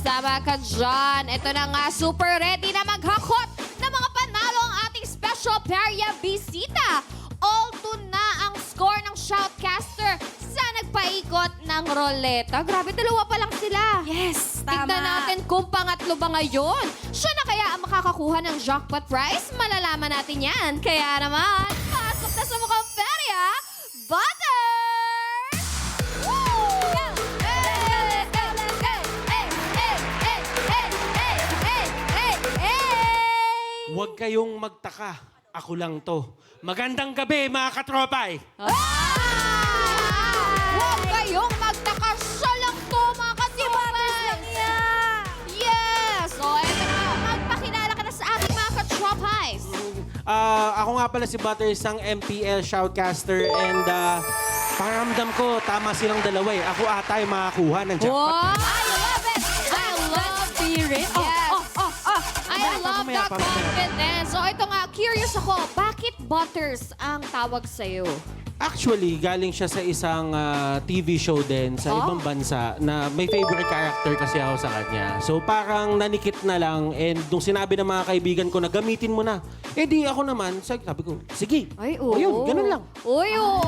tama ka dyan. Ito na nga, super ready na maghakot ng mga panalo ang ating special Perya Bisita. All to na ang score ng Shoutcaster sa nagpaikot ng roleta. Grabe, dalawa pa lang sila. Yes, tama. Tignan natin kung pangatlo ba ngayon. Siya na kaya ang makakakuha ng jackpot prize? Malalaman natin yan. Kaya naman, pasok na sa mukhang Perya, Butter! Woo! Hey, hey, hey, hey, hey, hey, hey, hey, hey, hey! Huwag kayong magtaka. Ako lang to. Magandang gabi, mga katropay! Huwag kayong magtaka. Siya lang to, mga katropay! Yes! So, eto na. Magpakilala ka na sa aking mga katropay. Ako nga pala si Butter, isang MPL shoutcaster and pakiramdam ko, tama silang dalawa eh. Ako ata yung makakuha ng jackpot. Wow! I love it! I love Spirit. Yes. I love Mamaya the pa, mamaya. confidence. So, ito nga, curious ako, bakit Butters ang tawag sa'yo? Actually, galing siya sa isang TV show din sa ibang bansa na may favorite character kasi ako sa kanya. So parang nanikit na lang and nung sinabi ng mga kaibigan ko na gamitin mo na, eh di ako naman, sabi ko, sige. Ay, O yun, ganun lang. Uy, oo.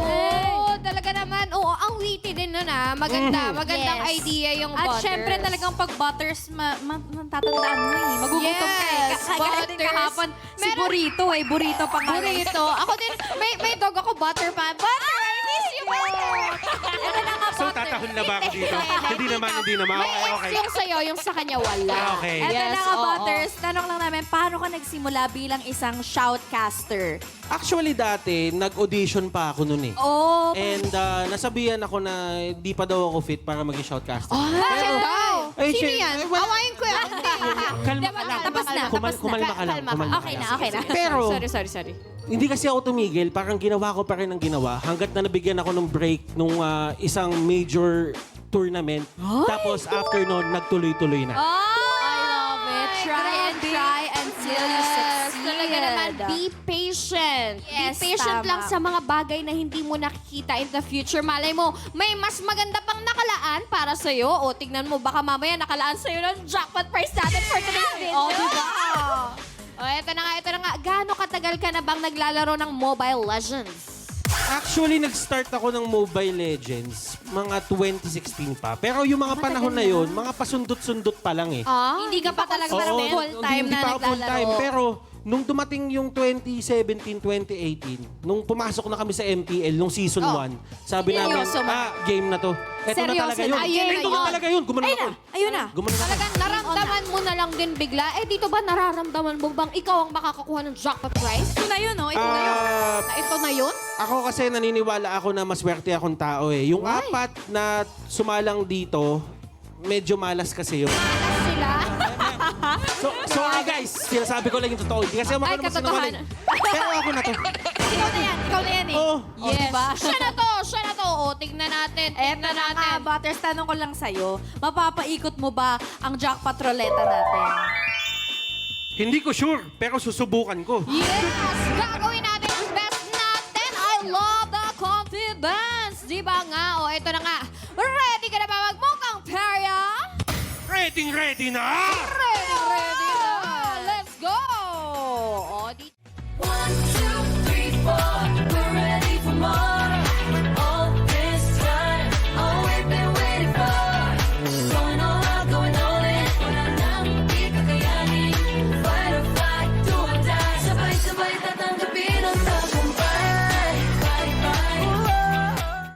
Talaga naman. Oo, ang witty din nun ah. Maganda. Magandang Yes. idea yung At Butters. syempre talagang pag butters, matatandaan mo eh. Magugutom ka eh. Yes, Kaya din butters. kahapon, si Meron- Burrito eh. Burrito pa nga. Burrito. Ako din, may dog ako, Butter pa. Butter, I miss you, Butter. Ito na nga, So butter. tatahol na ba ako dito? Hindi naman. May Okay, X okay. yung sa'yo, yung sa kanya wala. Okay. Ito Yes, na nga, oo. Butters. Tanong lang namin, paano ka nagsimula bilang isang shoutcaster? Actually dati, nag-audition pa ako noon eh. Oh, And nasabihan ako na di pa daw ako fit para maging shoutcaster. Bakit daw? Ay, Sino shit. yan? Ay, wala. Awayin ko yan. Kalma ka lang. tapos na. Kumalma ka lang. Kalma ka. Kumalma ka Okay lang. na, okay na. Pero, Sorry. hindi kasi ako tumigil. Parang ginawa ko pa rin ang ginawa hanggat na nabigyan ako ng break nung isang major tournament. Tapos after nun, nagtuloy-tuloy na. I love it. Try until you succeed. Talaga naman, be patient. Yes, be patient tama. lang sa mga bagay na hindi mo nakikita in the future. Malay mo, may mas maganda pang nakalaan para sa'yo. O, tignan mo, baka mamaya nakalaan sa'yo ng jackpot prize natin for today's video. Oh, diba? O, ito na nga. Gaano katagal ka na bang naglalaro ng Mobile Legends? Actually, nag-start ako ng Mobile Legends mga 2016 pa. Pero yung mga panahon na yun, mga pasundot-sundot pa lang eh. Hindi ka pa talaga Oo, full-time hindi na pa ako full time. naglalaro. Pero nung dumating yung 2017, 2018, nung pumasok na kami sa MPL, nung season 1, sabi namin, Seryoso mo? game na to. Ito na Seryoso talaga na? yun. Ayun na Ito na yun. talaga yun. Gumanon ako. Ayun na. Gumanon ako. Talagang naramdaman mo na lang din bigla. Eh, dito ba nararamdaman mo bang ikaw ang makakakuha ng jackpot prize? Ito na yun, oh. Ito na yun. Na ito na yun? Ako kasi naniniwala ako na maswerte akong tao eh. Yung Why? apat na sumalang dito, medyo malas kasi yun. Malas sila. Sorry guys, sinasabi ko lang yung totoo. Hindi kasi ako Ay, marunong magsinungaling. Pero ako na to. Ikaw na yan eh. Oh, Yes. diba? Siya na to. O, tignan natin. Eto na nga, Butters, tanong ko lang sa'yo, mapapaikot mo ba ang jackpot roleta natin? hindi ko sure, pero susubukan ko. Yes! Gagawin natin yung best natin. I love the confidence. Di ba nga? O, ito na nga. Ready ka na ba magmukhang Perya? Ready na! Ready na. Let's go! O, di...